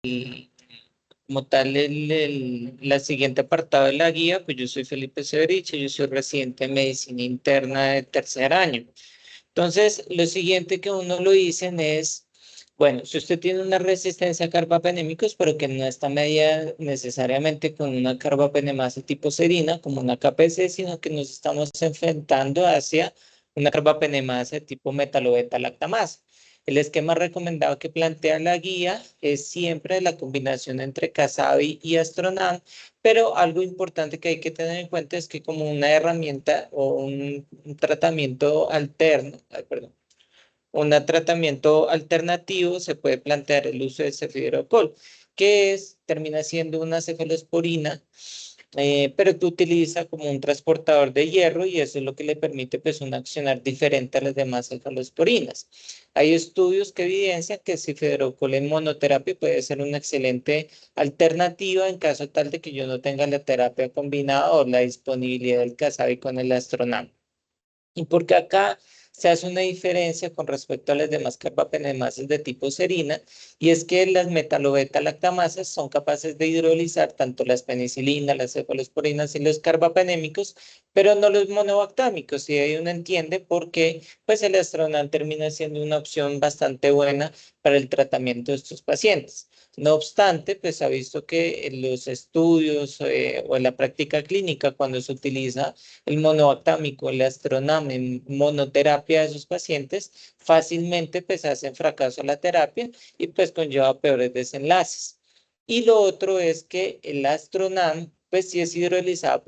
como tal, la siguiente apartado de la guía, pues yo soy Felipe Severiche, yo soy residente de medicina interna de tercer año. Entonces, lo siguiente que uno lo dicen es, bueno, si usted tiene una resistencia a carbapenémicos, pero que no está medida necesariamente con una carbapenemasa tipo serina, como una KPC, sino que nos estamos enfrentando hacia una carbapenemasa tipo metalobeta-lactamasa. El esquema recomendado que plantea la guía es siempre la combinación entre Casabi y Astronam, pero algo importante que hay que tener en cuenta es que como una herramienta o un tratamiento alterno, ay, perdón, un tratamiento alternativo se puede plantear el uso de cefidrocol, que termina siendo una cefalosporina, pero tú utilizas como un transportador de hierro y eso es lo que le permite pues un accionar diferente a las demás cefalosporinas. Hay estudios que evidencian que el cefidrocol en monoterapia puede ser una excelente alternativa en caso tal de que yo no tenga la terapia combinada o la disponibilidad del Casabi con el Astronam. Y porque acá se hace una diferencia con respecto a las demás carbapenemasas de tipo serina, y es que las metalobeta-lactamasas son capaces de hidrolizar tanto las penicilinas, las cefalosporinas y los carbapenémicos, pero no los monobactámicos, y ahí uno entiende por qué pues el Astronam termina siendo una opción bastante buena para el tratamiento de estos pacientes. No obstante, pues se ha visto que en los estudios o en la práctica clínica, cuando se utiliza el monoactámico, el Astronam en monoterapia de sus pacientes, fácilmente pues hacen fracaso la terapia y pues conlleva peores desenlaces. Y lo otro es que el Astronam pues sí es hidrolizado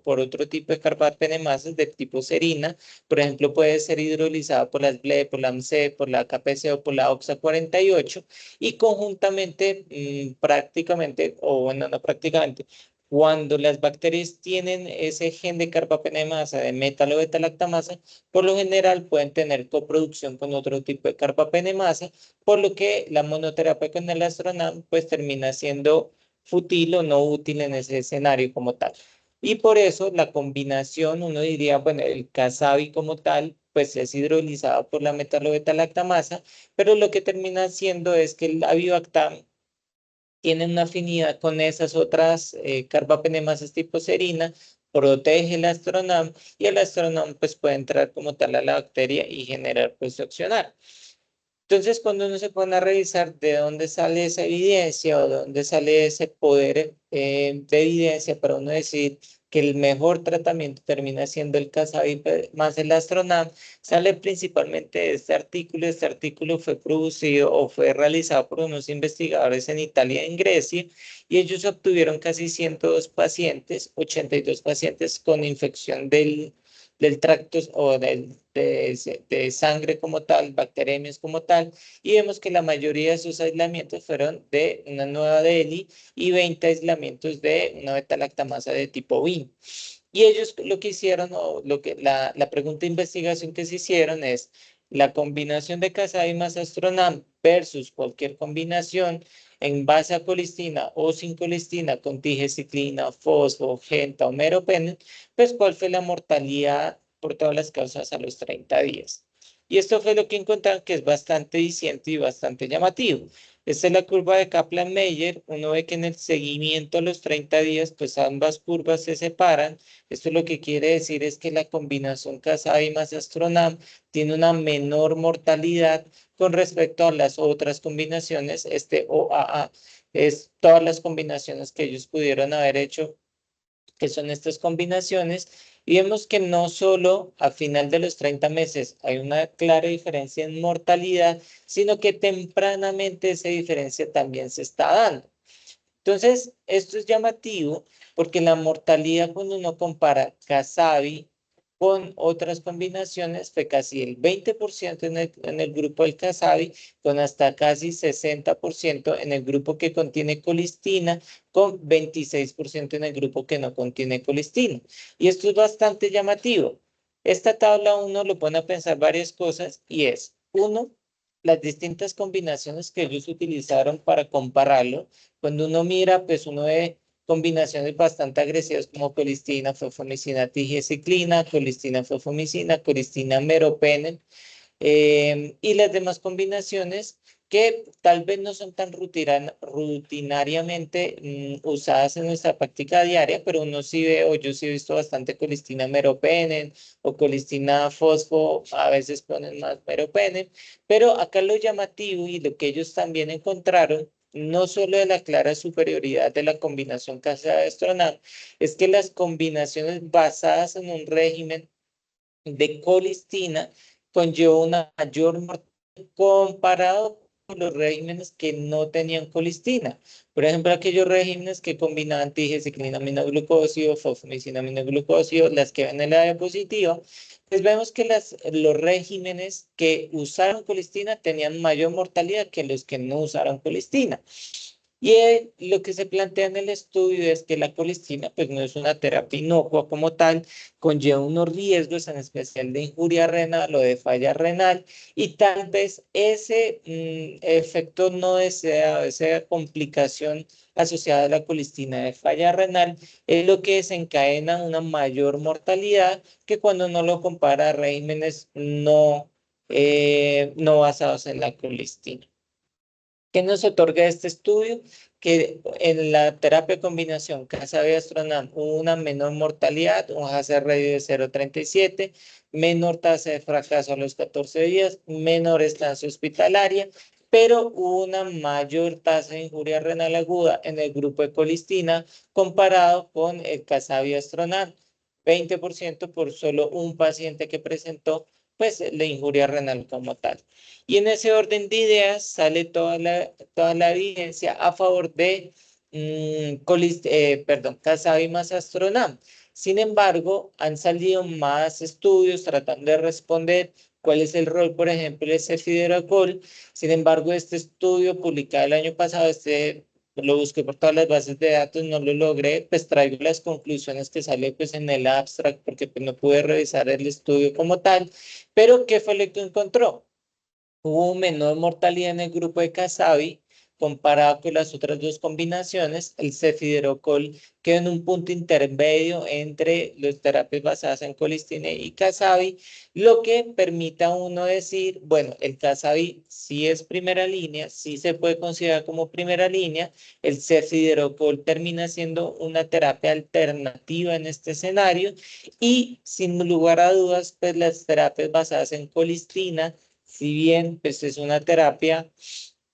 por otro tipo de carbapenemasas de tipo serina. Por ejemplo, puede ser hidrolizado por las BLE, por la MC, por la KPC o por la OXA 48 y conjuntamente prácticamente, o bueno, no prácticamente, cuando las bacterias tienen ese gen de carbapenemasa, de metal o beta-lactamasa, por lo general pueden tener coproducción con otro tipo de carbapenemasa, por lo que la monoterapia con el Astronam pues termina siendo fútil o no útil en ese escenario como tal. Y por eso la combinación, uno diría, bueno, el Casabi como tal, pues es hidrolizado por la metal o beta-lactamasa, pero lo que termina haciendo es que el Avibactam tienen una afinidad con esas otras carbapenemasas tipo serina, protege el Astronam y el Astronam pues puede entrar como tal a la bacteria y generar pues succionar. Entonces, cuando uno se pone a revisar de dónde sale esa evidencia o de dónde sale ese poder de evidencia para uno decir que el mejor tratamiento termina siendo el Casabi más el Astronam, sale principalmente de este artículo. Este artículo fue producido o fue realizado por unos investigadores en Italia y en Grecia, y ellos obtuvieron casi 102 pacientes, 82 pacientes con infección del tracto o de sangre como tal, bacteremias como tal, y vemos que la mayoría de sus aislamientos fueron de una nueva DELI y 20 aislamientos de una beta-lactamasa de tipo WIN. Y ellos lo que hicieron, o la pregunta de investigación que se hicieron es la combinación de Casabi más Astronam versus cualquier combinación en base a colistina o sin colistina con tigeciclina, fosfo, genta o meropenem, pues cuál fue la mortalidad por todas las causas a los 30 días. Y esto fue lo que encontraron que es bastante diciente y bastante llamativo. Esta es la curva de Kaplan-Meier. Uno ve que en el seguimiento a los 30 días, pues ambas curvas se separan. Esto lo que quiere decir es que la combinación Casabi más Astronam tiene una menor mortalidad con respecto a las otras combinaciones, este OAA. Es todas las combinaciones que ellos pudieron haber hecho, que son estas combinaciones, y vemos que no solo a final de los 30 meses hay una clara diferencia en mortalidad, sino que tempranamente esa diferencia también se está dando. Entonces, esto es llamativo porque la mortalidad cuando uno compara Casabi con otras combinaciones fue casi el 20% en el grupo del Casabi, con hasta casi 60% en el grupo que contiene colistina, con 26% en el grupo que no contiene colistina. Y esto es bastante llamativo. Esta tabla uno lo pone a pensar varias cosas y es, uno, las distintas combinaciones que ellos utilizaron para compararlo. Cuando uno mira, pues uno ve combinaciones bastante agresivas como colistina, fosfomicina, tigeciclina, colistina, fosfomicina, colistina, meropenem, y las demás combinaciones que tal vez no son tan rutinariamente usadas en nuestra práctica diaria, pero uno sí ve, o yo sí he visto bastante colistina meropenem o colistina fosfo, a veces ponen más meropenem, pero acá lo llamativo y lo que ellos también encontraron, no solo de la clara superioridad de la combinación casa-astronam, es que las combinaciones basadas en un régimen de colistina conlleva una mayor mortalidad comparado con los regímenes que no tenían colistina. Por ejemplo, aquellos regímenes que combinaban glucósido, glucósido, las que ven en la diapositiva, pues vemos que los regímenes que usaron colistina tenían mayor mortalidad que los que no usaron colistina. Y lo que se plantea en el estudio es que la colistina pues no es una terapia inocua como tal, conlleva unos riesgos en especial de injuria renal o de falla renal y tal vez ese efecto no deseado, esa complicación asociada a la colistina de falla renal es lo que desencadena una mayor mortalidad que cuando uno lo compara a regímenes no basados en la colistina. ¿Qué nos otorga este estudio? Que en la terapia de combinación Casabi-Astronam hubo una menor mortalidad, un hazard ratio de 0,37, menor tasa de fracaso a los 14 días, menor estancia hospitalaria, pero hubo una mayor tasa de injuria renal aguda en el grupo de colistina comparado con el Casabi-Astronam, 20% por solo un paciente que presentó pues la injuria renal como tal. Y en ese orden de ideas sale toda la evidencia a favor de Casabi más Astronam. Sin embargo, han salido más estudios tratando de responder cuál es el rol, por ejemplo, de cefiderocol. Sin embargo, este estudio publicado el año pasado, lo busqué por todas las bases de datos, no lo logré, pues traigo las conclusiones que sale pues en el abstract porque pues, no pude revisar el estudio como tal, pero ¿qué fue lo que encontró? Hubo menor mortalidad en el grupo de Casabi comparado con las otras dos combinaciones. El cefiderocol quedó en un punto intermedio entre las terapias basadas en colistina y Casabi, lo que permite a uno decir, bueno, el Casabi sí es primera línea, sí se puede considerar como primera línea. El cefiderocol termina siendo una terapia alternativa en este escenario y sin lugar a dudas, pues las terapias basadas en colistina, si bien pues, es una terapia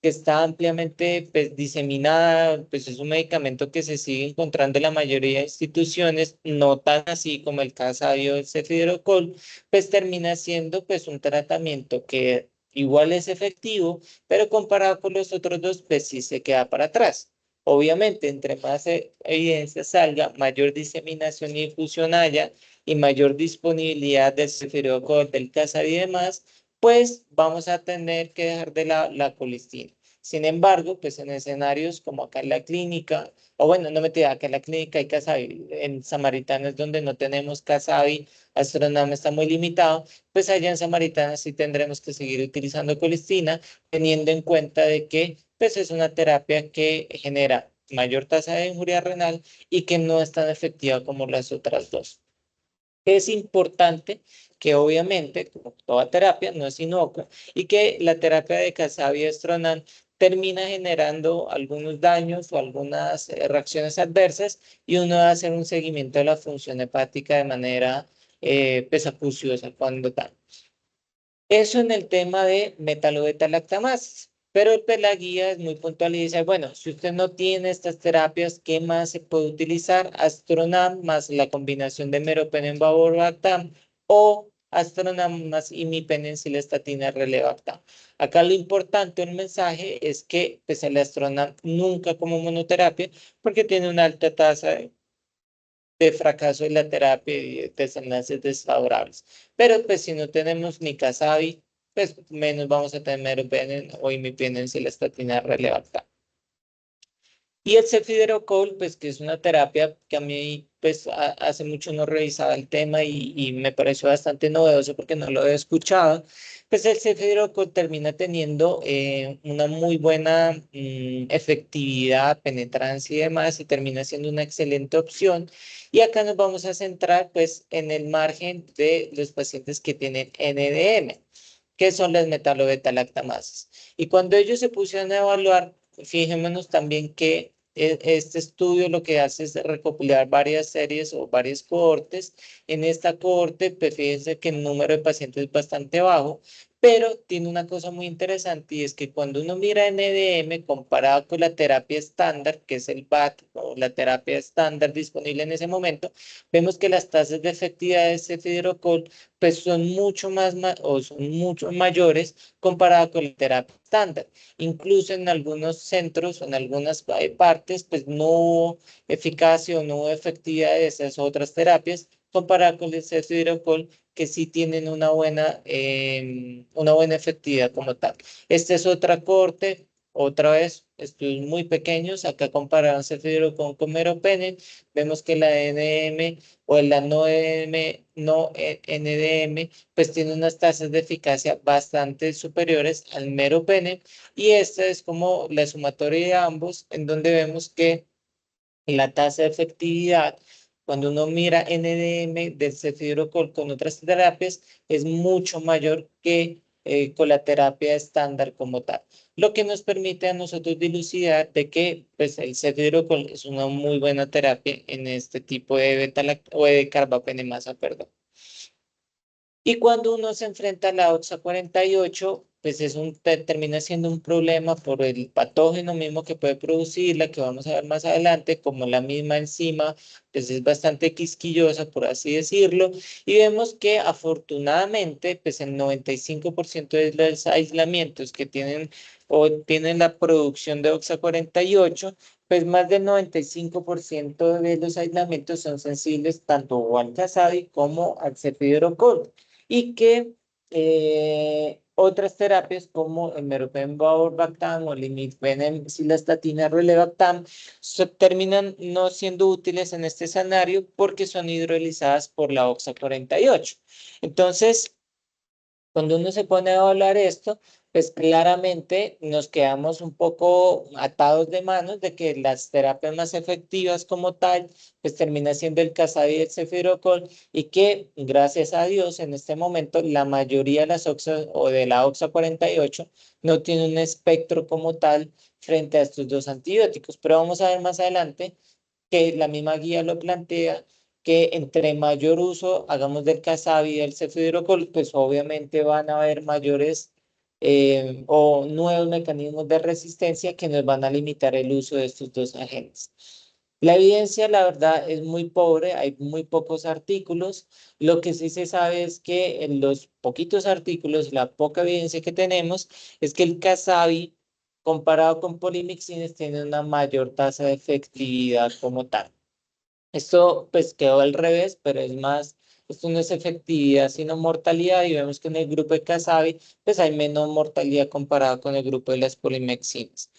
que está ampliamente pues, diseminada, pues es un medicamento que se sigue encontrando en la mayoría de instituciones, no tan así como el Casabio del cefidrocol, pues termina siendo pues un tratamiento que igual es efectivo, pero comparado con los otros dos, pues sí se queda para atrás. Obviamente, entre más evidencia salga, mayor diseminación y difusión haya y mayor disponibilidad del cefidrocol, del Casabio y demás, pues vamos a tener que dejar de la colistina. Sin embargo, pues en escenarios como acá en la clínica, o bueno, no me te acá en la clínica hay Casabi, en Samaritana es donde no tenemos Casabi, Astronama está muy limitado, pues allá en Samaritana sí tendremos que seguir utilizando colistina, teniendo en cuenta de que pues es una terapia que genera mayor tasa de injuria renal y que no es tan efectiva como las otras dos. Es importante que obviamente, como toda terapia, no es inocua y que la terapia de Casabi-Stronan termina generando algunos daños o algunas reacciones adversas y uno va a hacer un seguimiento de la función hepática de manera pues, acuciosa cuando tal. Eso en el tema de metalobeta-lactamases. Pero la guía es muy puntual y dice, bueno, si usted no tiene estas terapias, ¿qué más se puede utilizar? Astronam más la combinación de meropenem vaborbactam o Astronam más imipenem-cilestatina relebactam. Acá lo importante del mensaje es que pues, el Astronam nunca como monoterapia porque tiene una alta tasa de fracaso de la terapia y de desenlaces desfavorables. Pero pues si no tenemos ni Casabi, pues menos vamos a tener Venen o imipenem si la estatina relevanta. Y el cefiderocol, pues que es una terapia que a mí, pues hace mucho no revisaba el tema y me pareció bastante novedoso porque no lo había escuchado. Pues el cefiderocol termina teniendo una muy buena efectividad, penetrancia y demás y termina siendo una excelente opción. Y acá nos vamos a centrar pues en el margen de los pacientes que tienen NDM. que son las metalobeta-lactamasas. Y cuando ellos se pusieron a evaluar, fijémonos también que este estudio lo que hace es recopilar varias series o varias cohortes. En esta cohorte, pues fíjense que el número de pacientes es bastante bajo, pero tiene una cosa muy interesante y es que cuando uno mira NDM comparado con la terapia estándar, que es el BAT o la terapia estándar disponible en ese momento, vemos que las tasas de efectividad de cefidrocol pues son mucho más o son mucho mayores comparado con la terapia estándar. Incluso en algunos centros o en algunas partes pues no hubo eficacia o no hubo efectividad de esas otras terapias comparado con el cefidrocol que sí tienen una buena efectividad como tal. Esta es otra corte, otra vez, estudios muy pequeños, acá compararon cefidrocol con meropenem, vemos que la NM o la no, no NDM, pues tiene unas tasas de eficacia bastante superiores al meropenem, y esta es como la sumatoria de ambos, en donde vemos que la tasa de efectividad, cuando uno mira NDM del cefidrocol con otras terapias, es mucho mayor que con la terapia estándar como tal. Lo que nos permite a nosotros dilucidar de que pues, el cefidrocol es una muy buena terapia en este tipo de o de carbapenemasa, perdón. Y cuando uno se enfrenta a la OXA 48, pues termina siendo un problema por el patógeno mismo que puede producirla, que vamos a ver más adelante, como la misma enzima, pues es bastante quisquillosa, por así decirlo, y vemos que afortunadamente, pues el 95% de los aislamientos que tienen o tienen la producción de OXA 48, pues más del 95% de los aislamientos son sensibles tanto al Casabi como al cefidrocol y que otras terapias como el meropenem-baurbactam o el imipenem-cilastatina relebactam terminan no siendo útiles en este escenario porque son hidrolizadas por la OXA 48. Entonces, cuando uno se pone a evaluar esto, pues claramente nos quedamos un poco atados de manos de que las terapias más efectivas como tal, pues termina siendo el Casabi y el cefirocol, y que gracias a Dios en este momento la mayoría de las OXA o de la OXA 48 no tiene un espectro como tal frente a estos dos antibióticos. Pero vamos a ver más adelante que la misma guía lo plantea, que entre mayor uso hagamos del Casabi y del cefidrocol, pues obviamente van a haber mayores o nuevos mecanismos de resistencia que nos van a limitar el uso de estos dos agentes. La evidencia, la verdad, es muy pobre, hay muy pocos artículos. Lo que sí se sabe es que en los poquitos artículos, la poca evidencia que tenemos, es que el Casabi, comparado con polimixines, tiene una mayor tasa de efectividad como tal. Esto pues quedó al revés, pero es más, esto no es efectividad, sino mortalidad, y vemos que en el grupo de Casabi, pues hay menos mortalidad comparado con el grupo de las polimexinas.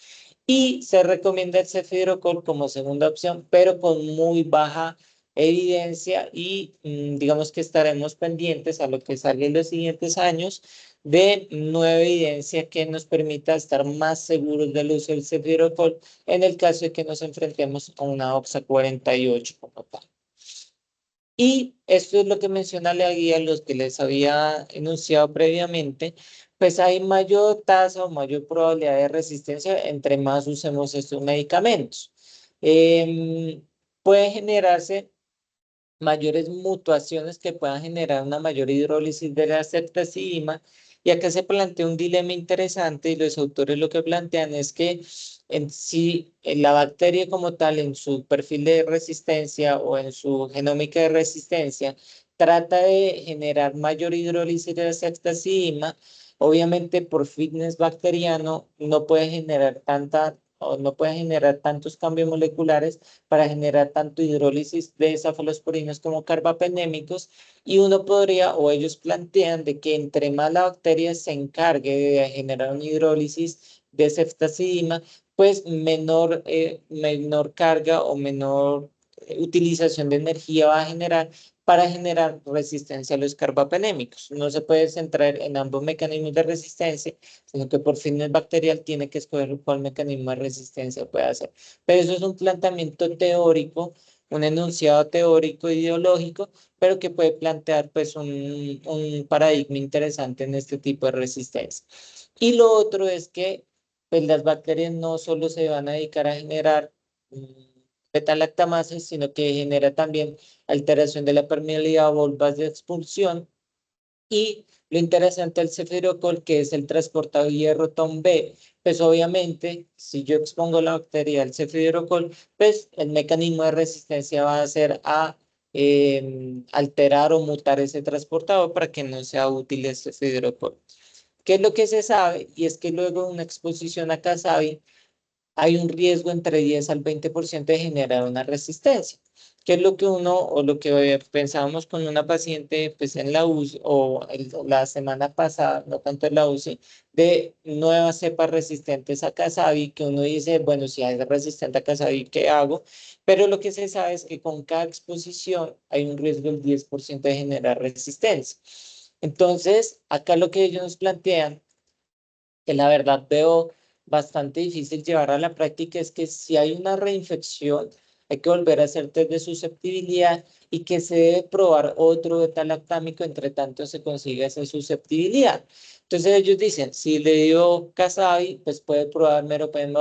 Y se recomienda el cefidrocol como segunda opción, pero con muy baja evidencia y digamos que estaremos pendientes a lo que salga en los siguientes años de nueva evidencia que nos permita estar más seguros del uso del cefidrocol en el caso de que nos enfrentemos a una OXA 48 como tal. Y esto es lo que menciona la guía, los que les había enunciado previamente, pues hay mayor tasa o mayor probabilidad de resistencia entre más usemos estos medicamentos. Puede generarse mayores mutuaciones que puedan generar una mayor hidrólisis de la ceftazidima. Y acá se plantea un dilema interesante y los autores lo que plantean es que en sí la bacteria como tal en su perfil de resistencia o en su genómica de resistencia trata de generar mayor hidrólisis de la ceftazidima. Obviamente por fitness bacteriano no puede generar tanta o no puede generar tantos cambios moleculares para generar tanto hidrólisis de cefalosporinos como carbapenémicos, y uno podría, o ellos plantean, de que entre más la bacteria se encargue de generar una hidrólisis de ceftazidima, pues menor carga o menor utilización de energía va a generar para generar resistencia a los carbapenémicos. No se puede centrar en ambos mecanismos de resistencia, sino que por fin el bacterial tiene que escoger cuál mecanismo de resistencia puede hacer. Pero eso es un planteamiento teórico un enunciado teórico ideológico, pero que puede plantear pues un paradigma interesante en este tipo de resistencia. Y lo otro es que pues, las bacterias no solo se van a dedicar a generar beta-lactamases, sino que genera también alteración de la permeabilidad a volvas de expulsión. Y lo interesante del cefirocol, que es el transportador de hierro TOM B, pues obviamente, si yo expongo la bacteria al cefirocol, pues el mecanismo de resistencia va a ser a alterar o mutar ese transportador para que no sea útil este cefirocol. ¿Qué es lo que se sabe? Y es que luego de una exposición a Casabi, hay un riesgo entre 10 al 20% de generar una resistencia. ¿Qué es lo que uno o lo que pensábamos con una paciente pues en la UCI o la semana pasada, no tanto en la UCI, de nuevas cepas resistentes a Casabi, que uno dice, bueno, si es resistente a Casabi, ¿qué hago? Pero lo que se sabe es que con cada exposición hay un riesgo del 10% de generar resistencia. Entonces, acá lo que ellos nos plantean que la verdad veo bastante difícil llevar a la práctica es que si hay una reinfección, hay que volver a hacer test de susceptibilidad y que se debe probar otro beta-lactámico entre tanto se consiga esa susceptibilidad. Entonces ellos dicen, si le dio Casabi, pues puede probar meropenem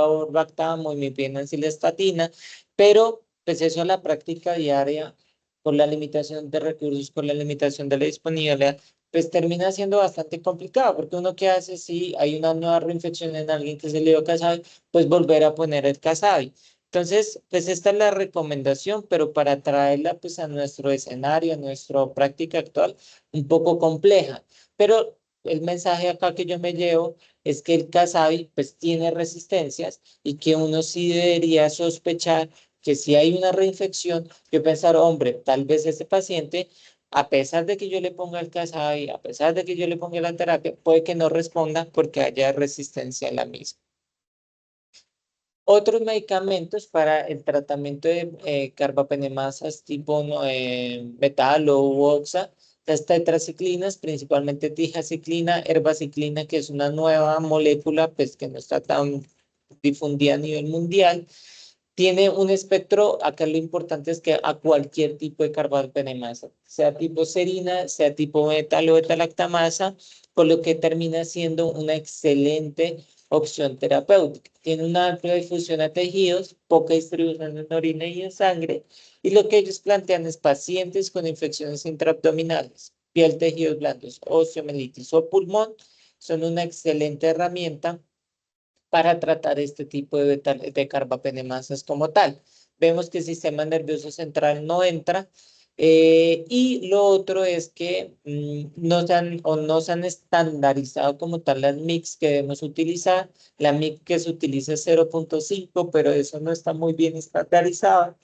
y mifenylastatina, pero pues eso a la práctica diaria, por la limitación de recursos, por la limitación de la disponibilidad, pues termina siendo bastante complicado, porque uno que hace si hay una nueva reinfección en alguien que se le dio Casabi, pues volver a poner el Casabi. Entonces, pues esta es la recomendación, pero para traerla pues a nuestro escenario, a nuestra práctica actual, un poco compleja. Pero el mensaje acá que yo me llevo es que el Casabi pues tiene resistencias y que uno sí debería sospechar que si hay una reinfección, yo pensar, hombre, tal vez ese paciente a pesar de que yo le ponga el Casabi, a pesar de que yo le ponga la terapia, puede que no responda porque haya resistencia en la misma. Otros medicamentos para el tratamiento de carbapenemasas tipo metal o oxa, las tetraciclinas, principalmente tijaciclina, herbaciclina, que es una nueva molécula pues, que no está tan difundida a nivel mundial. Tiene un espectro, acá lo importante es que a cualquier tipo de carbapenemasa, sea tipo serina, sea tipo metal o beta-lactamasa, por lo que termina siendo una excelente opción terapéutica. Tiene una amplia difusión a tejidos, poca distribución en orina y en sangre, y lo que ellos plantean es pacientes con infecciones intraabdominales, piel, tejidos blandos, osteomelitis o pulmón, son una excelente herramienta para tratar este tipo de carbapenemasas como tal. Vemos que el sistema nervioso central no entra. Y lo otro es que no se han estandarizado como tal las mix que debemos utilizar. La mix que se utiliza es 0.5, pero eso no está muy bien estandarizado.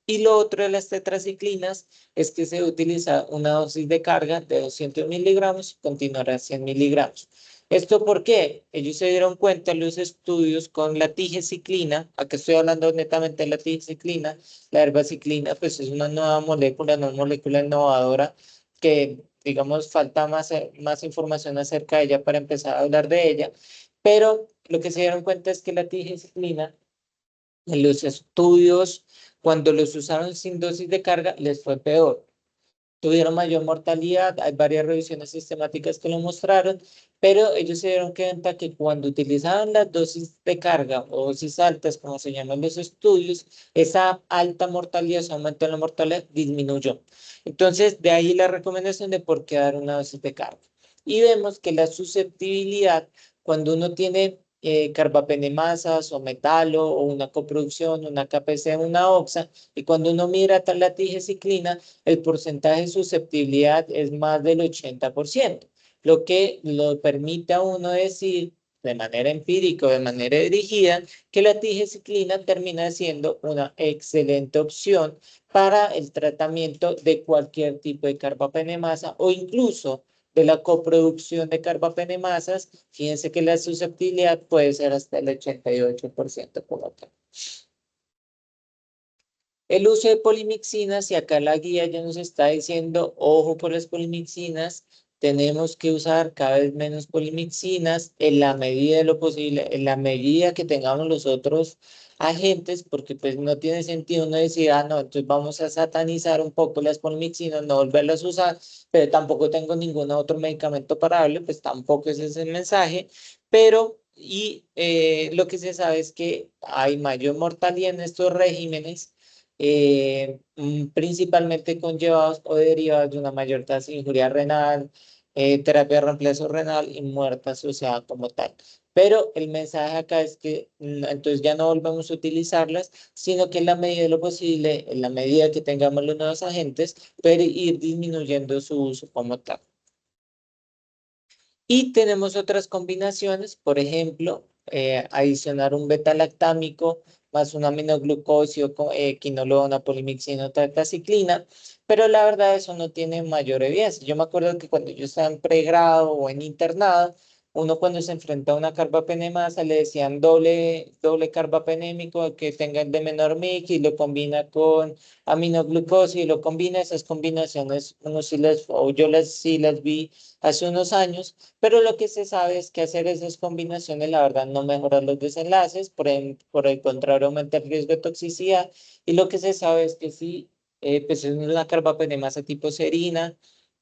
Y lo otro de las tetraciclinas es que se utiliza una dosis de carga de 200 miligramos y continuará a 100 miligramos. ¿Esto por qué? Ellos se dieron cuenta en los estudios con la tigeciclina, aquí estoy hablando netamente de la tigeciclina, la herbaciclina, pues es una nueva molécula, una molécula innovadora que, digamos, falta más información acerca de ella para empezar a hablar de ella, pero lo que se dieron cuenta es que la tigeciclina en los estudios, cuando los usaron sin dosis de carga, les fue peor. Tuvieron mayor mortalidad, hay varias revisiones sistemáticas que lo mostraron, pero ellos se dieron cuenta que cuando utilizaban las dosis de carga o dosis altas, como se llaman los estudios, esa alta mortalidad, ese aumento en la mortalidad disminuyó. Entonces, de ahí la recomendación de por qué dar una dosis de carga. Y vemos que la susceptibilidad, cuando uno tiene carbapenemasas o metalo o una coproducción, una KPC, una OXA, y cuando uno mira la tigeciclina, el porcentaje de susceptibilidad es más del 80%, lo que lo permite a uno decir de manera empírica o de manera dirigida que la tigeciclina termina siendo una excelente opción para el tratamiento de cualquier tipo de carbapenemasa o incluso de la coproducción de carbapenemasas. Fíjense que la susceptibilidad puede ser hasta el 88% como tal. El uso de polimixinas, y acá la guía ya nos está diciendo, ojo por las polimixinas, tenemos que usar cada vez menos polimixinas en la medida de lo posible, en la medida que tengamos los otros agentes, porque pues no tiene sentido uno decir, ah, no, entonces vamos a satanizar un poco las polimixinas, no volverlas a usar, pero tampoco tengo ningún otro medicamento para darle, pues tampoco ese es el mensaje, pero lo que se sabe es que hay mayor mortalidad en estos regímenes, principalmente conllevados o derivados de una mayor tasa de injuria renal, terapia de reemplazo renal y muerte asociada como tal. Pero el mensaje acá es que entonces ya no volvemos a utilizarlas, sino que en la medida de lo posible, en la medida que tengamos los nuevos agentes, puede ir disminuyendo su uso como tal. Y tenemos otras combinaciones, por ejemplo, adicionar un beta-lactámico más un aminoglucosio, quinolona, polimixina, tetraciclina, pero la verdad eso no tiene mayor evidencia. Yo me acuerdo que cuando yo estaba en pregrado o en internado, uno cuando se enfrenta a una carbapenemasa le decían doble carbapenémico que tenga el de menor MIC y lo combina con aminoglucosio y lo combina. Esas combinaciones, uno sí o yo sí las vi hace unos años, pero lo que se sabe es que hacer esas combinaciones, la verdad, no mejora los desenlaces, por el contrario, aumenta el riesgo de toxicidad. Y lo que se sabe es que si pues es una carbapenemasa tipo serina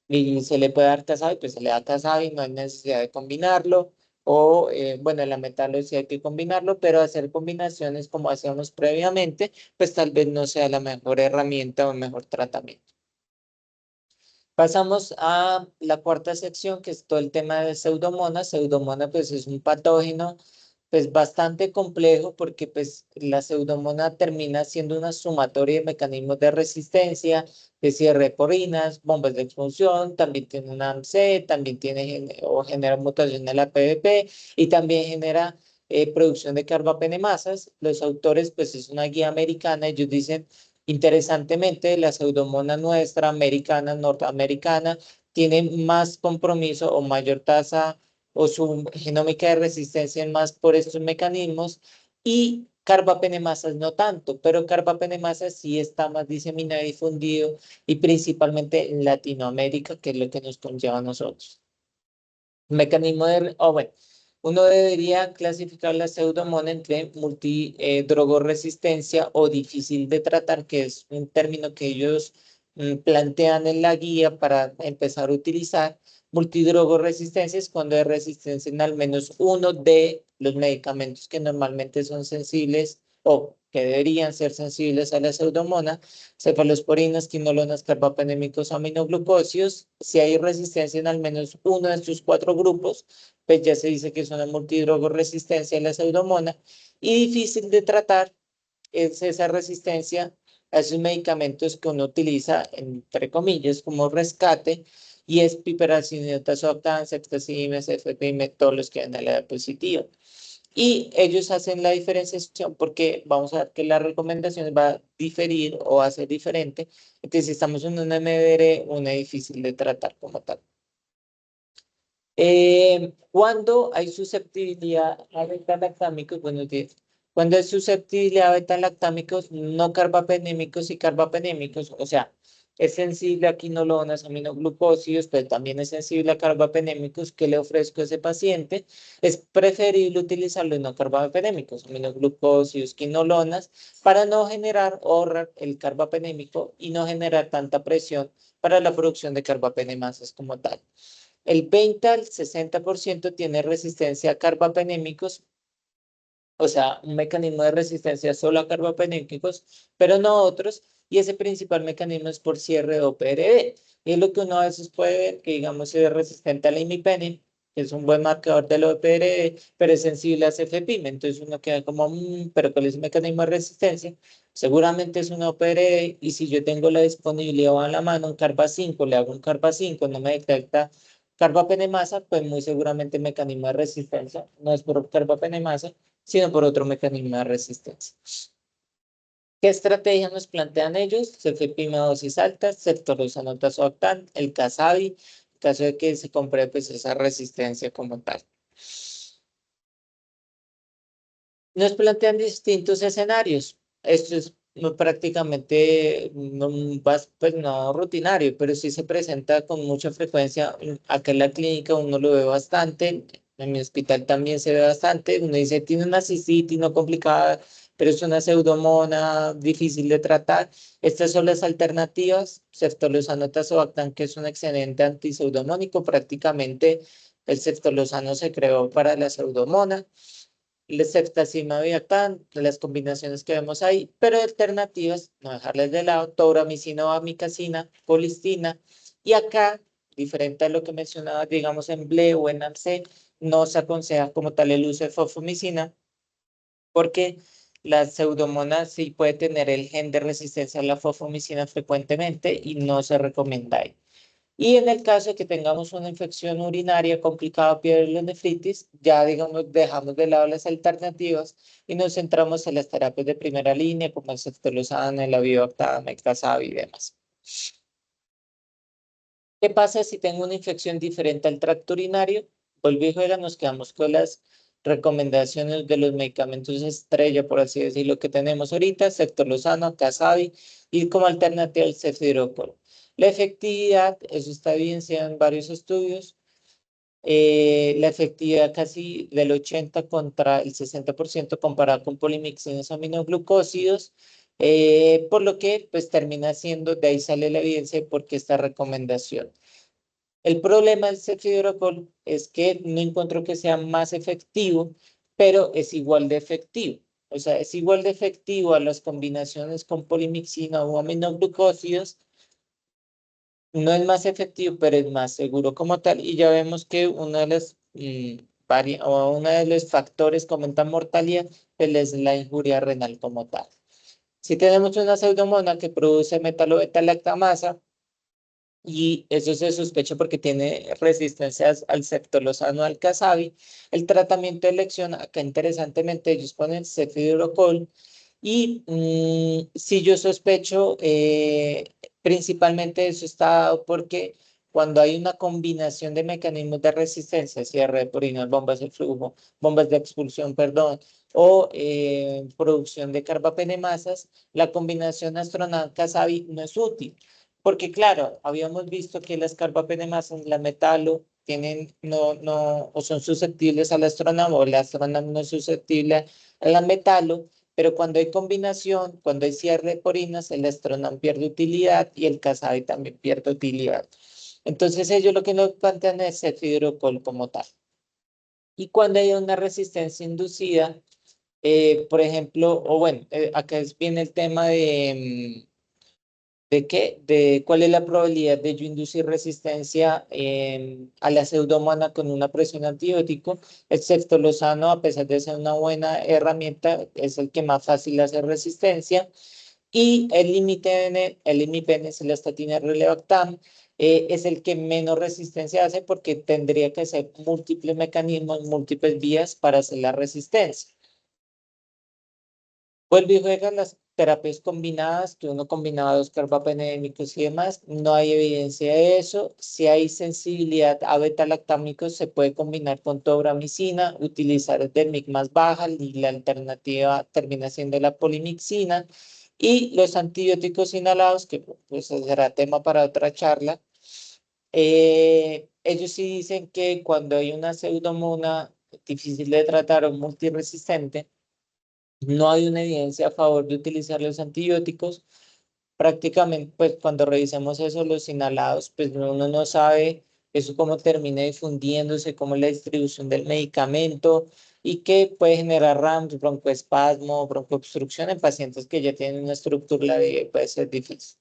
y se le puede dar Tazabi, pues se le da Tazabi, no hay necesidad de combinarlo. O, bueno, en la metalo sí hay que combinarlo, pero hacer combinaciones como hacíamos previamente, pues tal vez no sea la mejor herramienta o el mejor tratamiento. Pasamos a la cuarta sección, que es todo el tema de Pseudomonas. Pseudomonas, pues, es un patógeno, pues, bastante complejo porque, pues, la Pseudomonas termina siendo una sumatoria de mecanismos de resistencia, de cierre de porinas, bombas de expulsión, también tiene una AMC, también tiene o genera mutación en la PDP y también genera producción de carbapenemasas. Los autores, pues, es una guía americana, ellos dicen interesantemente, la pseudomona nuestra, americana, norteamericana, tiene más compromiso o mayor tasa o su genómica de resistencia en más por estos mecanismos y carbapenemasas no tanto, pero carbapenemasas sí está más diseminado y difundido y principalmente en Latinoamérica, que es lo que nos conlleva a nosotros. Mecanismo de, bueno, uno debería clasificar la pseudomona entre multidrogoresistencia o difícil de tratar, que es un término que ellos plantean en la guía para empezar a utilizar. Multidrogoresistencia es cuando hay resistencia en al menos uno de los medicamentos que normalmente son sensibles o que deberían ser sensibles a la pseudomona, cefalosporinas, quinolonas, carbapenémicos, aminoglucósidos. Si hay resistencia en al menos uno de estos cuatro grupos, pues ya se dice que es una multidrogoresistencia a la pseudomona. Y difícil de tratar es esa resistencia a esos medicamentos que uno utiliza, entre comillas, como rescate, y es piperacillina, tazobactam, ceftazidime, cefepime, todos los que dan a la positiva. Y ellos hacen la diferenciación porque vamos a ver que las recomendaciones va a diferir o va a ser diferente. Entonces, si estamos en una MDR, una difícil de tratar como tal. Cuando hay susceptibilidad a beta-lactámicos, bueno, cuando hay susceptibilidad a beta-lactámicos no carbapenémicos y carbapenémicos, o sea, es sensible a quinolonas, aminoglucósidos, pero también es sensible a carbapenémicos, ¿qué le ofrezco a ese paciente? Es preferible utilizarlo en no carbapenémicos, aminoglucósidos, quinolonas, para no generar o ahorrar el carbapenémico y no generar tanta presión para la producción de carbapenemasas como tal. El 20 al 60% tiene resistencia a carbapenémicos, o sea, un mecanismo de resistencia solo a carbapenémicos, pero no otros, y ese principal mecanismo es por cierre de OPRD. Y es lo que uno a veces puede ver, que digamos es resistente al imipenem, que es un buen marcador del OPRD, pero es sensible a cefepime, entonces uno queda como, pero ¿cuál es el mecanismo de resistencia? Seguramente es una OPRD, y si yo tengo la disponibilidad o a la mano un carba 5, le hago un carba 5, no me detecta carbapenemasa, pues muy seguramente el mecanismo de resistencia no es por carbapenemasa, sino por otro mecanismo de resistencia. ¿Qué estrategia nos plantean ellos? Cefepime a dosis altas, ceftorozano tazobactam, el Casabi, en caso de que se compre pues esa resistencia como tal. Nos plantean distintos escenarios. Esto es no, prácticamente no, pues no rutinario, pero sí se presenta con mucha frecuencia. Acá en la clínica uno lo ve bastante, en mi hospital también se ve bastante. Uno dice, tiene una cistitis no complicada, pero es una pseudomona difícil de tratar. Estas son las alternativas. Ceftolozano tazobactam, que es un excelente antiseudomónico. Prácticamente el ceftolozano se creó para la pseudomona. El ceftazimab-viactam, las combinaciones que vemos ahí, pero alternativas, no dejarles de lado, tobramicina o amikacina, colistina, y acá, diferente a lo que mencionaba, digamos en BLE o en AMC, no se aconseja como tal el uso de fosfomicina, porque la pseudomonas sí puede tener el gen de resistencia a la fosfomicina frecuentemente y no se recomienda ahí. Y en el caso de que tengamos una infección urinaria complicada, pielonefritis, ya digamos dejamos de lado las alternativas y nos centramos en las terapias de primera línea como el ceftolozano, el avibactam, el casabi y demás. ¿Qué pasa si tengo una infección diferente al tracto urinario? Volví y juega, nos quedamos con las recomendaciones de los medicamentos estrella, por así decirlo, que tenemos ahorita, ceftolozano, casabi y como alternativa el cefidrocord. La efectividad, eso está evidenciado en varios estudios, la efectividad casi del 80 contra el 60% comparado con polimixinas aminoglucósidos, por lo que pues termina siendo, de ahí sale la evidencia de por qué esta recomendación. El problema del cefidrocord es que no encuentro que sea más efectivo, pero es igual de efectivo. O sea, es igual de efectivo a las combinaciones con polimixina o aminoglucósidos. No es más efectivo, pero es más seguro como tal. Y ya vemos que uno de los, o uno de los factores que aumentan mortalidad pues, es la injuria renal como tal. Si tenemos una pseudomona que produce metalobeta-lactamasa, y eso se sospecha porque tiene resistencias al ceftolozano, al casabi. El tratamiento de elección, acá interesantemente ellos ponen cefidrocol y si yo sospecho, principalmente eso está dado porque cuando hay una combinación de mecanismos de resistencia, cierre de purina, bombas de flujo, bombas de expulsión, perdón, o producción de carbapenemasas, la combinación astronauta-casabi no es útil. Porque claro, habíamos visto que las carbapenemasas, la metalo, tienen, o son susceptibles al astronamo, o la astronamo no es susceptible a la metalo, pero cuando hay combinación, cuando hay cierre de porinas, el estronam pierde utilidad y el casabi también pierde utilidad. Entonces ellos lo que nos plantean es el fidrocol como tal. Y cuando hay una resistencia inducida, por ejemplo, o bueno, acá viene el tema ¿de qué? De cuál es la probabilidad de yo inducir resistencia a la pseudomona con una presión antibiótico. El ceftolozano, a pesar de ser una buena herramienta, es el que más fácil hace resistencia. Y el límite, el imipen es la estatina relevactam, es el que menos resistencia hace porque tendría que ser múltiples mecanismos, múltiples vías para hacer la resistencia. Vuelve y juega las terapias combinadas, que uno combinaba dos carbapenémicos y demás. No hay evidencia de eso. Si hay sensibilidad a beta-lactámicos, se puede combinar con tobramicina, utilizar el DERMIC más baja y la alternativa termina siendo la polimixina. Y los antibióticos inhalados, que pues será tema para otra charla, ellos sí dicen que cuando hay una pseudomona difícil de tratar o multiresistente, no hay una evidencia a favor de utilizar los antibióticos. Prácticamente, pues cuando revisamos eso, los inhalados, pues uno no sabe eso cómo termina difundiéndose, cómo es la distribución del medicamento y que puede generar RAMS, broncoespasmo, broncoobstrucción en pacientes que ya tienen una estructura de puede ser difícil.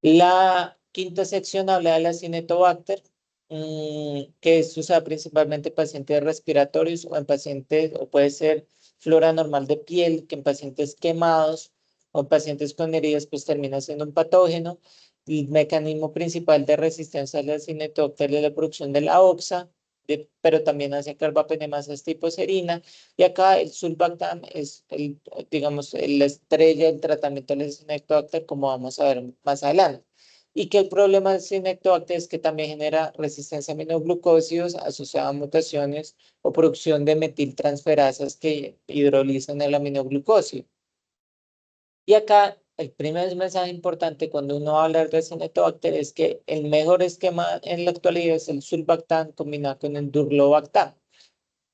La quinta sección habla de la Cinetobacter, que es usada principalmente en pacientes respiratorios o en pacientes, o puede ser flora normal de piel, que en pacientes quemados o en pacientes con heridas, pues termina siendo un patógeno. El mecanismo principal de resistencia a la Cinetobacter es la producción de la OXA, pero también hace carbapenemasas tipo serina. Y acá el sulbactam es, digamos, la estrella del tratamiento de la Cinetobacter, como vamos a ver más adelante. Y que el problema del Cinetobacter es que también genera resistencia a aminoglucósidos asociada a mutaciones o producción de metiltransferasas que hidrolizan el aminoglucósido. Y acá el primer mensaje importante cuando uno va a hablar de Acinetobacter es que el mejor esquema en la actualidad es el sulbactam combinado con el durlobactam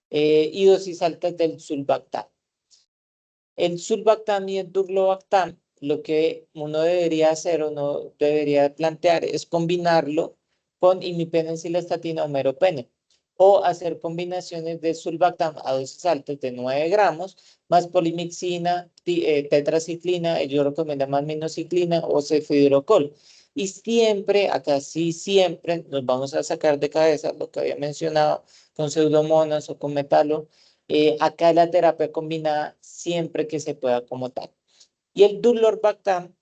y dosis altas del sulbactam. El sulbactam y el durlobactam, lo que uno debería hacer o no debería plantear es combinarlo con imipenicilestatina o meropenem o hacer combinaciones de sulbactam a dosis altas de 9 gramos más polimixina, tetraciclina, ellos recomiendan más minociclina o cefidrocol. Y siempre, acá sí, siempre nos vamos a sacar de cabeza lo que había mencionado con pseudomonas o con metalo acá la terapia combinada siempre que se pueda como tal. Y el Durlobactam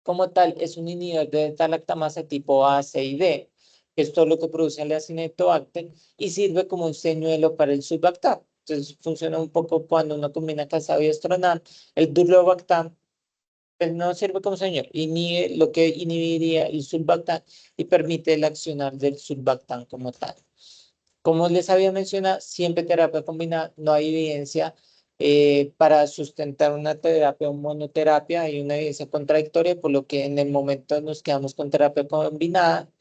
como tal es un inhibidor de beta-lactamasa tipo A, C y D, que es todo lo que produce el Acinetobacter y sirve como un señuelo para el Sulbactam. Entonces funciona un poco cuando uno combina Casabio y Estronam. El Durlobactam pues, no sirve como señuelo, inhibe lo que inhibiría el Sulbactam y permite el accionar del Sulbactam como tal. Como les había mencionado, siempre terapia combinada, no hay evidencia para sustentar una terapia o monoterapia, hay una evidencia contradictoria, por lo que en el momento nos quedamos con terapia combinada.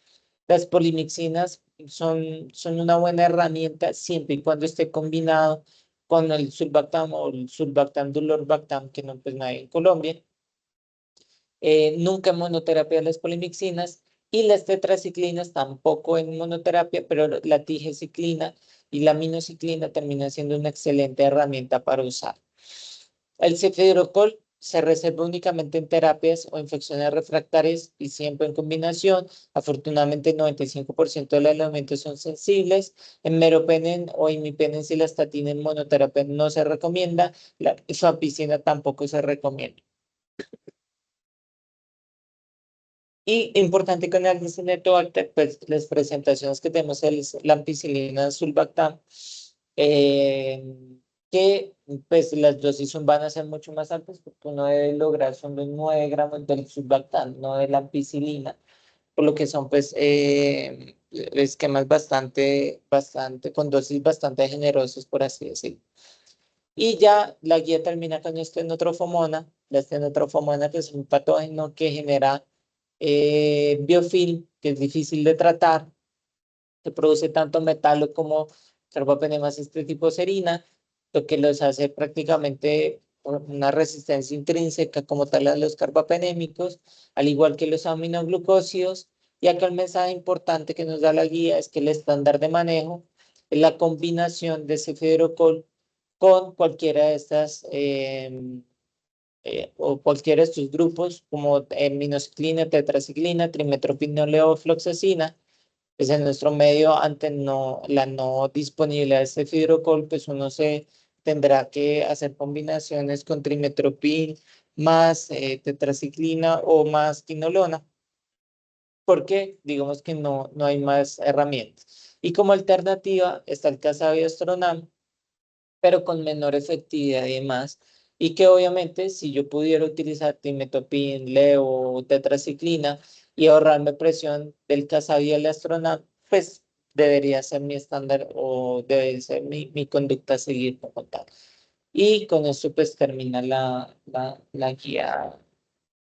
Las polimixinas son una buena herramienta siempre y cuando esté combinado con el sulbactam o el sulbactam durlobactam, que no pues no hay en Colombia. Nunca en monoterapia las polimixinas y las tetraciclinas tampoco en monoterapia, pero la tigeciclina y la minociclina terminan siendo una excelente herramienta para usar. El cefidrocol se reserva únicamente en terapias o infecciones refractarias y siempre en combinación. Afortunadamente, el 95% de los elementos son sensibles. En meropenem o imipenem si la estatina en monoterapia no se recomienda. La rifampicina tampoco se recomienda. Y importante con el Acinetobacter, pues las presentaciones que tenemos es la ampicilina sulbactam, eh, que pues las dosis van a ser mucho más altas porque uno debe lograr son los 9 gramos del sulbactam, no de la ampicilina, por lo que son pues esquemas bastante, con dosis bastante generosos, por así decirlo. Y ya la guía termina con estenotrofomona. La estenotrofomona que es un patógeno que genera biofilm, que es difícil de tratar, que produce tanto metalo como carbapenemas este tipo serina, lo que los hace prácticamente una resistencia intrínseca como tal a los carbapenémicos, al igual que los aminoglucósidos. Y acá el mensaje importante que nos da la guía es que el estándar de manejo es la combinación de cefidrocol con cualquiera de estas o cualquiera de estos grupos como minociclina, tetraciclina, trimetoprim, fluoxacina, pues en nuestro medio ante la no disponibilidad de este fibrocol, pues uno se tendrá que hacer combinaciones con trimetoprim más tetraciclina o más quinolona, porque digamos que no hay más herramientas. Y como alternativa está el Casabio-Stronam, pero con menor efectividad y demás. Y que obviamente si yo pudiera utilizar timetopin, leo o tetraciclina y ahorrarme presión del Casabiel Astronam, pues debería ser mi estándar o debe ser mi conducta a seguir como tal. Y con esto pues termina la guía,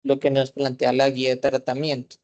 lo que nos plantea la guía de tratamiento.